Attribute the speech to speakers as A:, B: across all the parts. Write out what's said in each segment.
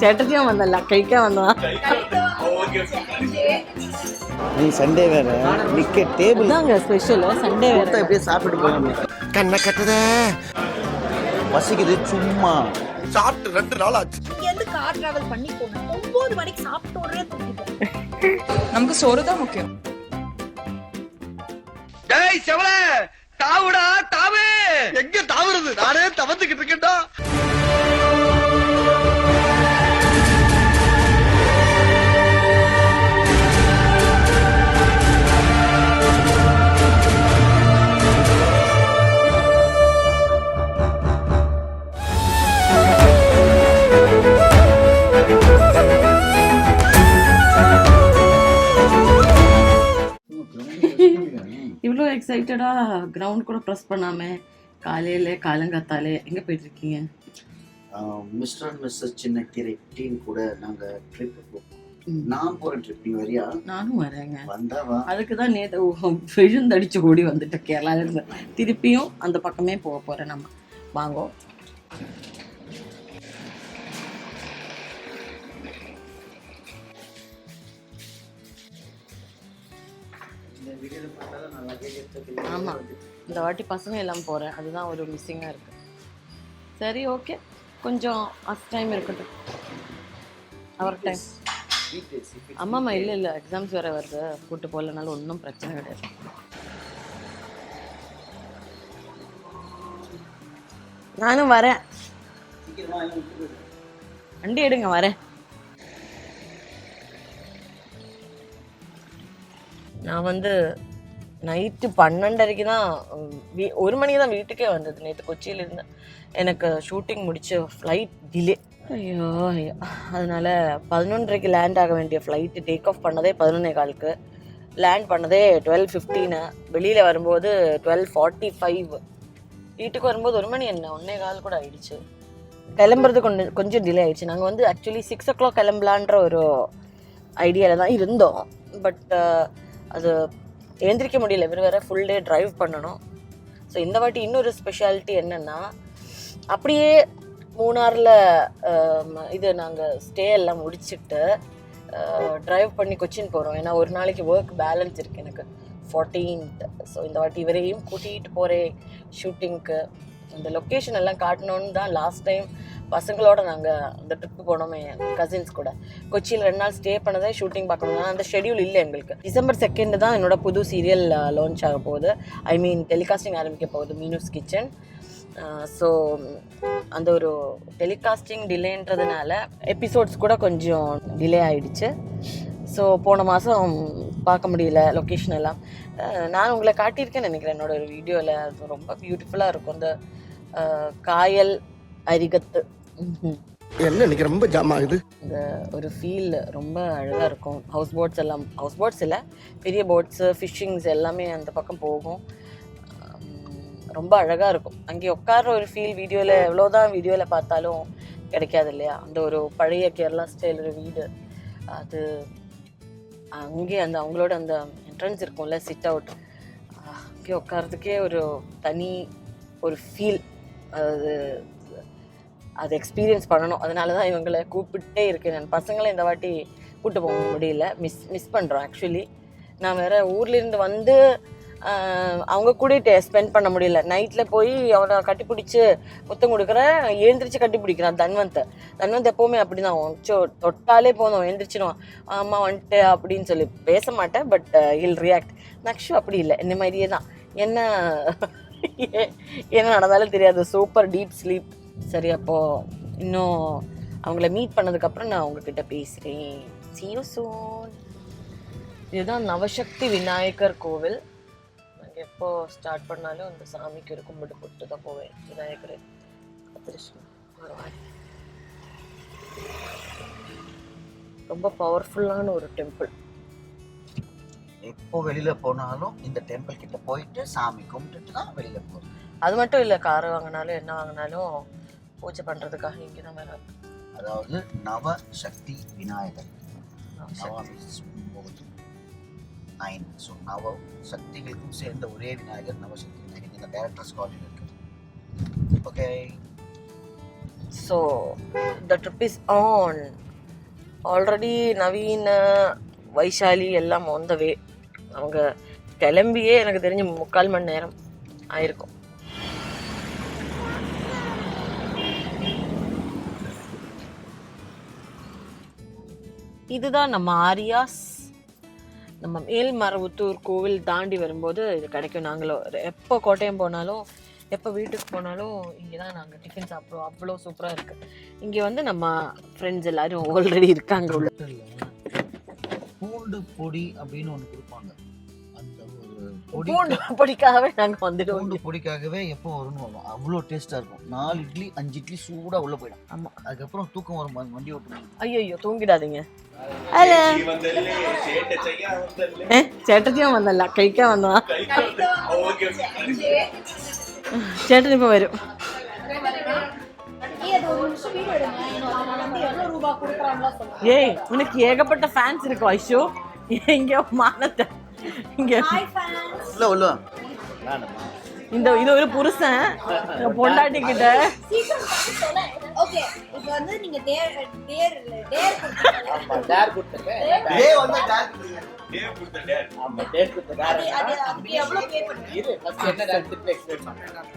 A: ചേട്ടത്തിയാ വന്നല്ല കഴിക്കാൻ വന്നതാ.
B: நீ சண்டே வேற நிக்க டேபிள்
A: இதாங்க ஸ்பெஷல். சண்டே வேற
B: அப்படியே சாப்பிட்டு போகணும். கண்ணை கட்டுதே பசிக்குது சும்மா சாப்பிட்டு 2 நாள் ஆச்சு.
C: இங்க இருந்து கார் டிராவல் பண்ணி போகணும். 9 மணிக்கு சாப்பிட்ட உடனே தூக்கிட்டோம்.
D: நமக்கு சோறு தான் முக்கியம்.
E: டேய் செவல தாவுடா தாவு. எங்க தாவுறது? நானே தவந்துக்கிட்டு இருக்கேன்டா.
A: இவ்வளோ எக்ஸைட்டடாக கிரவுண்ட் கூட ப்ரெஸ் பண்ணாமல் காலங்காத்தாலே எங்கே போயிட்டுருக்கீங்க?
B: மிஸ்டர் அண்ட் மிஸ்ஸஸ் சின்னக்கீரை டீம் கூட நாங்கள் ட்ரிப் போகிறோம். நான் போகிற ட்ரிப் நீ வரியா?
A: நானும் வரேங்க.
B: வந்தாவா?
A: அதுக்கு தான் நேற்று விழுந்தடிச்சு ஓடி வந்துட்டேன் கேரளாவிலேருந்து. திருப்பியும் அந்த பக்கமே போக போகிறேன். நம்ம வாங்கோ. ஆமாம், இந்த வாட்டி பசங்க எல்லாம் போகிறேன். அதுதான் ஒரு மிஸ்ஸிங்காக இருக்குது. சரி, ஓகே, கொஞ்சம் டைம் இருக்கட்டும். அவர் டைம். ஆமாம்மா, இல்லை எக்ஸாம்ஸ் வேறு வருது. கூட்டு போகலனாலும் ஒன்றும் பிரச்சனை கிடையாது. நானும் வரேன். வண்டி எடுங்க, வரேன். நான் நைட்டு 12:30 தான் 1 மணிக்கு தான் வீட்டுக்கே வந்தது. நேற்று கொச்சியிலேருந்து எனக்கு ஷூட்டிங் முடிச்சு ஃப்ளைட் டிலே. ஐயோ, அதனால் 11:30 லேண்ட் ஆக வேண்டிய ஃப்ளைட்டு டேக் ஆஃப் பண்ணதே 11:15. லேண்ட் பண்ணதே 12:15. வெளியில் வரும்போது 12:45. வீட்டுக்கு வரும்போது 1 மணி என்ன 1:15 கூட ஆயிடுச்சு. கிளம்புறது கொஞ்சம் டிலே ஆயிடுச்சு. நாங்கள் ஆக்சுவலி 6 o'clock கிளம்பலான்ற ஒரு ஐடியாவில் தான் இருந்தோம். பட் அது எழுந்திரிக்க முடியல. வேறு ஃபுல் டே ட்ரைவ் பண்ணணும். ஸோ இந்த வாட்டி இன்னொரு ஸ்பெஷாலிட்டி என்னென்னா, அப்படியே மூணாரில் நாங்கள் ஸ்டே எல்லாம் முடிச்சுட்டு ட்ரைவ் பண்ணி கொச்சின் போகிறோம். ஏன்னா ஒரு நாளைக்கு ஒர்க் பேலன்ஸ் இருக்குது எனக்கு 14th. ஸோ இந்த வாட்டி இவரையும் கூட்டிகிட்டு போகிறேன் ஷூட்டிங்க்கு. இந்த லொக்கேஷன் எல்லாம் காட்டணுன்னு தான் லாஸ்ட் டைம் பசங்களோட நாங்கள் அந்த ட்ரிப்பு போனோமே, கசின்ஸ் கூட. கொச்சியில் 2 நாள் ஸ்டே பண்ணதே ஷூட்டிங் பார்க்கணும். ஆனால் அந்த ஷெடியூல் இல்லை எங்களுக்கு. December 2 தான் என்னோட புது சீரியல் லான்ச் ஆக போகுது. டெலிகாஸ்டிங் ஆரம்பிக்க போகுது, மீனூஸ் கிச்சன். ஸோ அந்த ஒரு டெலிகாஸ்டிங் டிலேன்றதுனால எபிசோட்ஸ் கூட கொஞ்சம் டிலே ஆகிடுச்சு. ஸோ போன மாதம் பார்க்க முடியல லொக்கேஷன் எல்லாம். நான் உங்களை காட்டியிருக்கேன்னு நினைக்கிறேன் என்னோட ஒரு வீடியோவில். அது ரொம்ப பியூட்டிஃபுல்லாக இருக்கும். அந்த காயல் அரிகத்து
E: என்ன இன்னைக்கு ரொம்ப ஜாம் ஆகுது.
A: இந்த ஒரு ஃபீல் ரொம்ப அழகாக இருக்கும். ஹவுஸ் போட்ஸ் இல்லை, பெரிய போட்ஸு, ஃபிஷ்ஷிங்ஸ் எல்லாமே அந்த பக்கம் போகும். ரொம்ப அழகாக இருக்கும். அங்கே உட்கார்ற ஒரு ஃபீல் வீடியோவில் எவ்வளோதான் வீடியோவில் பார்த்தாலும் கிடைக்காது இல்லையா? அந்த ஒரு பழைய கேரளா ஸ்டைல் ஒரு வீடு. அது அங்கே அவங்களோட அந்த என்ட்ரன்ஸ் இருக்கும்ல, சிட் அவுட், அங்கே உட்காரத்துக்கே ஒரு தனி ஒரு ஃபீல். அது எக்ஸ்பீரியன்ஸ் பண்ணணும். அதனால தான் இவங்களை கூப்பிட்டே இருக்கேன். நான் பசங்களை இந்த வாட்டி கூப்பிட்டு போக முடியல. மிஸ் பண்ணுறோம் ஆக்சுவலி. நான் வேறு ஊர்லேருந்து அவங்க கூட ஸ்பெண்ட் பண்ண முடியல. நைட்டில் போய் அவனை கட்டிப்பிடிச்சி முத்தம் கொடுக்குறேன். எழுந்திரிச்சு கட்டிப்பிடிக்கிறான் தன்வந்த் எப்போவுமே அப்படி தான். தொட்டாலே போதும் எழுந்திரிச்சிடுவான். அம்மா வந்துட்டு அப்படின்னு சொல்லி பேச மாட்டேன். But hill react. நக்ஷு அப்படி இல்லை, இந்த மாதிரியே தான். என்ன நடந்தாலும் தெரியாது. Super deep sleep. சரி, அப்போது இன்னும் அவங்கள மீட் பண்ணதுக்கப்புறம் நான் உங்ககிட்ட பேசுகிறேன். See you soon. இதுதான் நவசக்தி விநாயகர் கோவில். நாங்கள் எப்போ ஸ்டார்ட் பண்ணாலும் அந்த சாமிக்கு ஒரு கும்பிட்டு போட்டு தான் போவேன். விநாயகர் ரொம்ப பவர்ஃபுல்லான ஒரு டெம்பிள்.
B: எப்போ வெளியில் போனாலும் இந்த டெம்பிள் கிட்ட போயிட்டு சாமி கும்பிட்டுட்டு தான் வெளியில் போகிறோம்.
A: அது மட்டும் இல்லை, கார் வாங்கினாலும் என்ன வாங்கினாலும் பூஜை பண்ணுறதுக்காக இங்கே தான் வேறு.
B: அதாவது நவசக்தி விநாயகர். 9. ஸோ நவ சக்திகளுக்கும் சேர்ந்த ஒரே விநாயகர் நவசக்தி விநாயகர். இந்த டைரக்டர்ஸ் காலேஜ் இருக்குது. Okay.
A: So the trip is on. Already Naveen, Vaishali எல்லாம் ஆன் த வே. அவங்க கிளம்பியே எனக்கு தெரிஞ்சு 3/4 மணி நேரம் ஆயிருக்கும். இதுதான் நம்ம ஆரியாஸ். நம்ம மேல்மருவத்தூர் கோவில் தாண்டி வரும்போது இது கிடைக்கும். நாங்களும் எப்போ கோட்டயம் போனாலும் எப்போ வீட்டுக்கு போனாலும் இங்கே தான் நாங்கள் டிஃபன் சாப்பிடுவோம். அவ்வளோ சூப்பராக இருக்குது. இங்கே வந்து நம்ம ஃப்ரெண்ட்ஸ் எல்லாரும் ஆல்ரெடி இருக்காங்க. உள்ள
B: பூண்டு பொடி அப்படின்னு ஒன்று கொடுப்பாங்க. அந்த ஒரு
A: பூண்டு பொடிக்காகவே நாங்கள் வந்துடுவோம்.
B: பூண்டு பொடிக்காகவே எப்போ வரும்னு வரும். அவ்வளோ டேஸ்ட்டாக இருக்கும். 4 இட்லி 5 இட்லி சூடாக உள்ளே போயிடும்.
A: ஆமாம்.
B: அதுக்கப்புறம் தூக்கம் வரும், வண்டி ஓட்டணும்.
A: ஐயோ தூங்கிடாதீங்க. ചേട്ടത്തിയാ വന്നല്ല, കഴിക്കാൻ വന്നതാ. ചേട്ടൻ ഇപ്പൊ വരും. ஏய் உனக்கு ஏகப்பட்ட ஃபேன்ஸ் இருக்கு ஐஷோ. இங்க மானத்தை இங்க இந்த இது ஒரு புருஷன் பொண்டாட்டி கிட்ட.
C: ஓகே இப்போ வந்து நீங்க டேர் அதுக்கு எவ்வளவு பே பண்ணுவீங்க?
D: ஃபர்ஸ்ட் என்ன நடந்துட்டு எக்ஸ்பிளைன் பண்றேன்.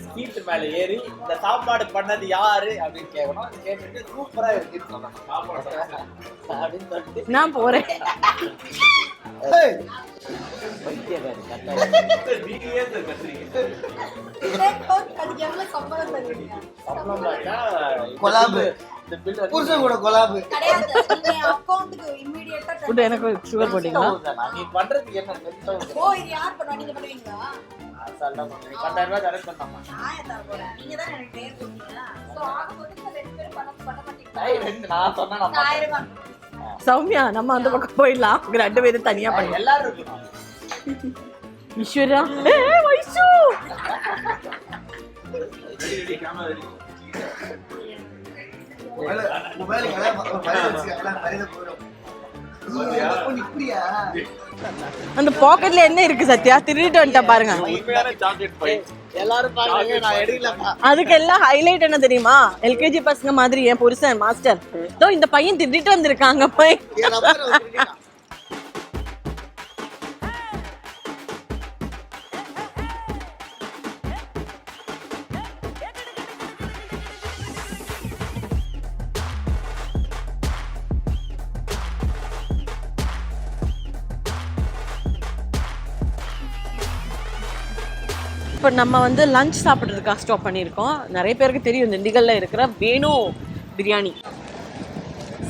D: ஸ்கீட் மேல ஏறி இந்த சாப்பாடு பண்ணது யாரு அப்படின்னு கேட்கணும். கேட்டுட்டு சூப்பரா இருக்குன்னு சொல்லணும். சாப்பாடு அப்படின்னு சொல்லிட்டு
A: நான் போறேன்.
C: அதுக்கு எவ்வளவு சம்பளம் தருவீங்க?
A: எனக்கு சுகர் போட்டீங்களா?
D: நீ பண்றதுக்கு என்ன
C: ஓ இது யார் பண்ணுவா? நீங்க பண்ணுவீங்களா?
D: அசால்ட்டா பண்ணுவீங்க. 10,000 ரூபாய் தரேன் சொன்னாமா?
C: நான் ஏன் தர போறேன்? நீங்க தான் எனக்கு டேர் கொடுத்தீங்க. சோ ஆக மொத்தம் 2 பேரும் பண்ண மாட்டீங்களா?
D: நான் சொன்னா நான்
C: 1000 ரூபாய்.
A: சௌமியா நம்ம அந்த பக்கம் போயிடலாம். 2 பேரும் தனியா பண்ணி
D: எல்லாரும் இருக்கணும்.
A: ஈஸ்வரா வைஷு அந்த பாக்கெட்ல என்ன இருக்கு சத்யா? திருடிட்டு வந்துட்டா பாருங்க.
D: எல்லாரும் பாருங்க, நான் எடுக்கலப்பா.
A: அதுக்கு எல்லாம் ஹைலைட் என்ன தெரியுமா? எல்கேஜி பசங்க மாதிரி என் புருஷன் மாஸ்டர் தோ இந்த பையன் திருடிட்டு வந்திருக்காங்க. போய் இப்போ நம்ம வந்து லஞ்ச் சாப்பிட்றதுக்காக ஸ்டாப் பண்ணியிருக்கோம். நிறைய பேருக்கு தெரியும் திண்டிகல்ல இருக்கிற வேணு பிரியாணி.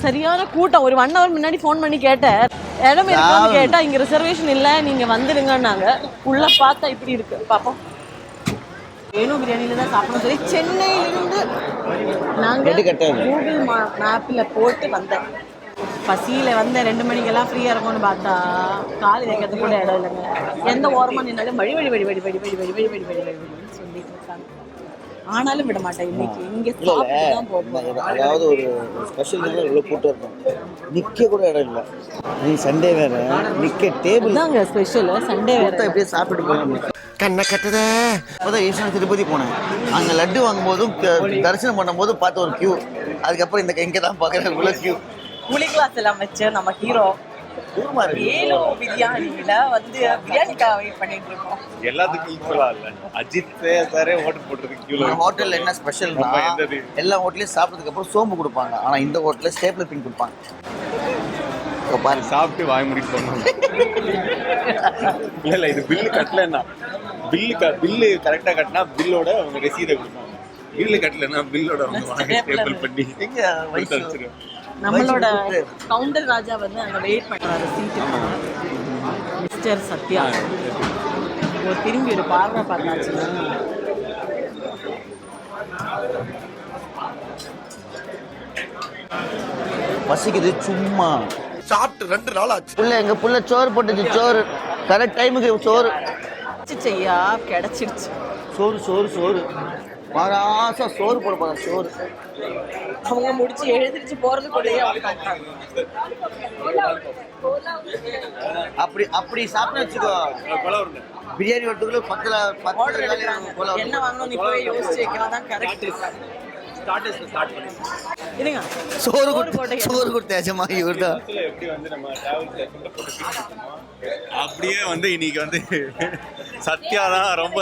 A: சரியான கூட்டம். ஒரு 1 ஹவர் முன்னாடி ஃபோன் பண்ணி கேட்டேன், இடம் இருக்கான்னு கேட்டா இங்க ரிசர்வேஷன் இல்லை, நீங்க வந்துடுங்கன்னாங்க. உள்ள பார்த்தா இப்படி இருக்கு. பார்ப்போம். வேணு பிரியாணியில தான் சாப்பிடணும் சொல்லி சென்னையிலிருந்து நாங்கள் கூகுள் மேப்பில் போட்டு வந்தேன். பசியில் வந்த 2 மணிக்கெல்லாம் ஃப்ரீயாக இருக்கும்னு பார்த்தா கால் வைக்கிறது கூட இடம் இல்லைங்க. எந்த ஓரமாக நின்னாலும் வழி வழி வழி வழி வழி வழி வழி வழி வழி வழி வழின்னு சொல்லிட்டு இருக்காங்க. ஆனாலும் விட மாட்டேன். இன்னைக்கு இங்கே தான் போகும்.
B: அதாவது ஒரு ஸ்பெஷல் இவ்வளோ கூட்டம் இருக்கும், நிற்க கூட இடம் இல்லை. நீ சண்டே வேற நிற்க டேபிள்
A: தாங்க ஸ்பெஷல். சண்டே வேற
B: எப்படியே சாப்பிட்டு போகணும். கண்ணை கட்டுத. அப்போதான் ஈஸ்வரன் திருப்பதி போனேன். அங்கே லட்டு வாங்கும்போதும் தரிசனம் பண்ணும்போது பார்த்த ஒரு கியூ. அதுக்கப்புறம் இந்த இங்கே தான் பார்க்குறேன் இவ்வளோ கியூ.
A: கூலி கிளாஸ் எல்லாம் வச்சு நம்ம ஹீரோ வேணு பிரியாணியில வந்து பிரியாணிக்காக வெயிட் பண்ணிட்டு இருக்கோம்.
F: எல்லாத்துக்கும் ஈக்குவலா இல்ல. அஜித் சாரே ஹோட்டல் போட்டுருக்கு கியூல.
B: ஹோட்டல்ல என்ன ஸ்பெஷல்னா எல்லா ஹோட்டலையும் சாப்பிட்டதுக்கு அப்புறம் சோம்பு கொடுப்பாங்க. ஆனா இந்த ஹோட்டல்ல ஸ்டேப்லர் பின் கொடுப்பாங்க. பாருங்க
F: சாப்பிட்டு வாய் மூடிட்டு போனாங்க. இல்ல இது பில்லு கட்டலன்னா பில்லு கரெக்டா கட்டினா பில்லோட அவங்க ரசீதை கொடுப்பாங்க. பில்லு கட்டலன்னா பில்லோட அவங்க வாங்கி ஸ்டேபிள் பண்ணி வச்சிருவாங்க.
A: நம்மளோட கவுண்டர் ராஜா வந்து அங்க வெயிட் பண்றாரு சீட்டுக்கு. மிஸ்டர் சத்யா ஒரு திரும்பி ஒரு பார்வை பார்த்தாச்சுன்னா
B: பசிக்குது. சும்மா
E: சாப்பிட்டு 2 நாள் ஆச்சு.
B: எங்க புள்ள சோறு போட்டுச்சு. சோறு கரெக்ட் டைமுக்கு சோறு
A: செய்யா கிடைச்சிடுச்சு.
B: சோறு சோறு சோறு மாராசா சோறு போட போறாங்க. சோறு
A: அவங்க முடிச்சு எழுந்திரிச்சு போறதுக்குள்ளேயே
B: அப்படி அப்படி சாப்பிட்டு வச்சுக்கோ. பிரியாணி வரதுக்குள்ள 10
A: என்ன வாங்கணும் இப்பவே யோசிச்சு வைக்கிறதா கரெக்ட்.
D: ஸ்டார்டர்ஸ் ஸ்டார்ட் பண்ணி
A: இருங்க.
B: சோறு கொடுத்த எஜமா இவர் தான்.
F: எப்படி வந்து நம்ம டிராவல் அப்படியே வந்து இன்னைக்கு வந்து சத்யா தான் ரொம்ப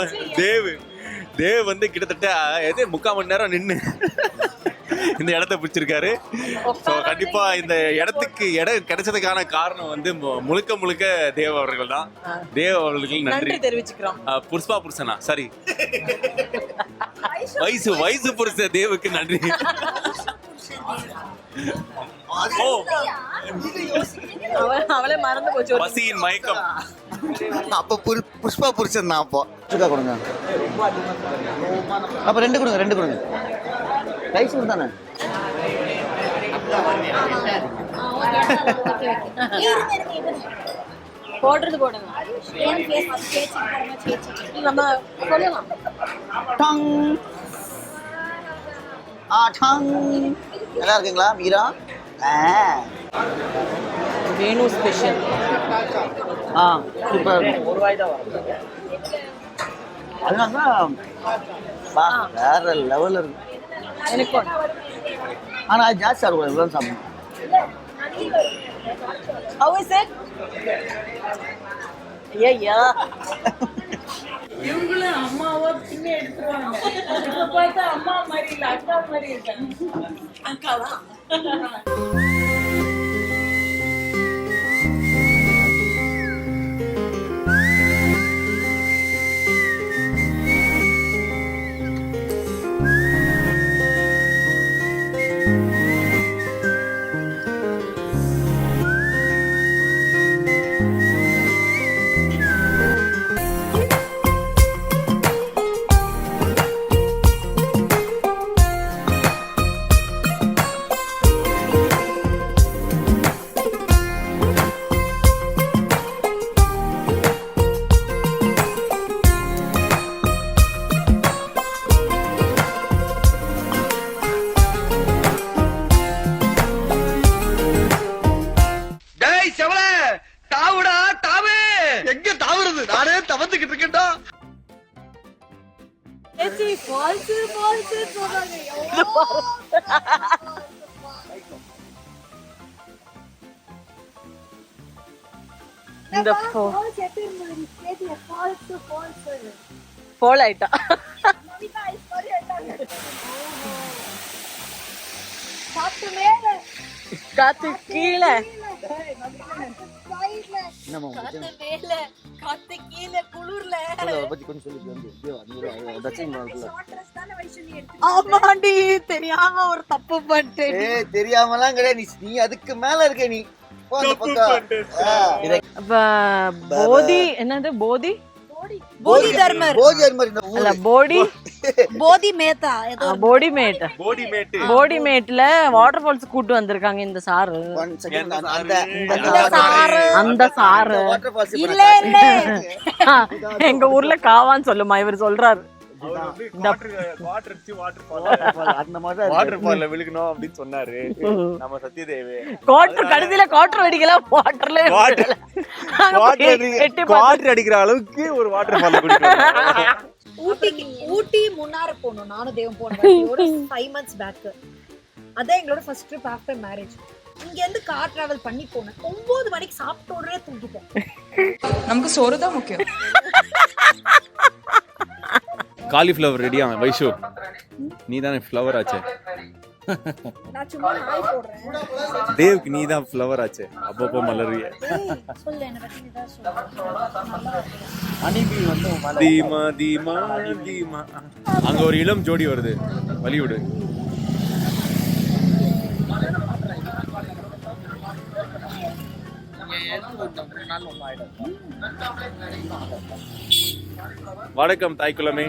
F: தேவ் வந்து கிட்டத்தட்ட 3/4 மணி நேரம் நின்று இந்த இடத்த பிடிச்சிருக்காரு. ஸோ கண்டிப்பா இந்த இடத்துக்கு இடம் கிடைச்சதுக்கான காரணம் வந்து முழுக்க தேவ் அவர்கள் தான். தேவ் அவர்களுக்கு நன்றி
A: தெரிவிச்சுக்கிறோம்.
F: புஷ்பா புருஷனா சாரி வயசு புருஷ தேவுக்கு நன்றி.
A: அவளே மறந்து போச்சு.
F: பசியின் மயக்கம்.
B: அப்ப புஷ்பா புருஷன் தான். அப்போ சுக்கா கொடுங்க. அப்ப 2 கொடுங்க. ரைஸ் தானே.
A: போடுறது போடுங்க. நம்ம சொல்லலாம்.
B: நல்லா இருக்குங்களா மீரா?
A: வேணு ஸ்பெஷல்.
B: சூப்பர். அதனால வேற லெவல்ல இருக்கு.
A: எனக்கு
B: ஆனா ஜாஸ்தி இருக்கும். எவ்வளவு சாப்பிடணும்?
A: How is it? Yeah.
C: இவங்களும் அம்மாவோ பின்ன எடுத்துருவாங்க. இப்ப பார்த்தா அம்மா மாதிரி இல்ல, அக்கா மாதிரி இருக்காங்க.
A: அக்காவா? இந்த போல் ஆயிட்டா. காத்து கீழே ஆமாண்டி தெரியாம ஒரு தப்பு பண்ணிட்டேன்.
B: தெரியாமலாம் கிடையாது. நீ அதுக்கு மேல இருக்க. நீ
A: போதி என்னது போதி
C: போதி தர்மர்
A: அல்ல போடி
C: போதி மேத்தா
A: போடி மேட்ல வாட்டர் ஃபால்ஸ் கூட்டு வந்திருக்காங்க. இந்த சாரு அந்த சாரு
C: இல்ல
A: எங்க ஊர்ல காவான்னு சொல்லுமா இவர் சொல்றாரு. கடைசியில குவாட்டர் வெடிக்கல வாட்டர்ல
F: அடிக்கிற அளவுக்கு ஒரு வாட்டர் ஃபால்.
C: ஊட்டி முன்னார போனோம். நானும் தேவம் போனோம் 5 months பேக். அதான் எங்களோட ஃபர்ஸ்ட் ட்ரிப் ஆஃப்டர் மேரேஜ். இங்க இருந்து கார் டிராவல் பண்ணி போனேன். 9 மணிக்கு சாப்பிட்டோடனே தூங்கிட்டேன்.
G: நமக்கு சோறு தான் முக்கியம்.
F: காலிஃப்ளவர் ரெடியா வைஷு? நீ தானே ஃப்ளவர் ஆச்சே.
C: நான் சும்மா ஹாய் போடுறேன்.
F: தேவ்க்கு நீ தான் ஃப்ளவர் ஆச்சே. அப்பப்போ மலரிய.
C: சொல்லு என்ன பத்தி நீ தான் சொல்லு.
B: அனிபி வந்து
F: தீமா தீமா தீமா. அங்க ஒரு இளம் ஜோடி வருது. வலிவுட். வணக்கம் தாய்க்குலமே.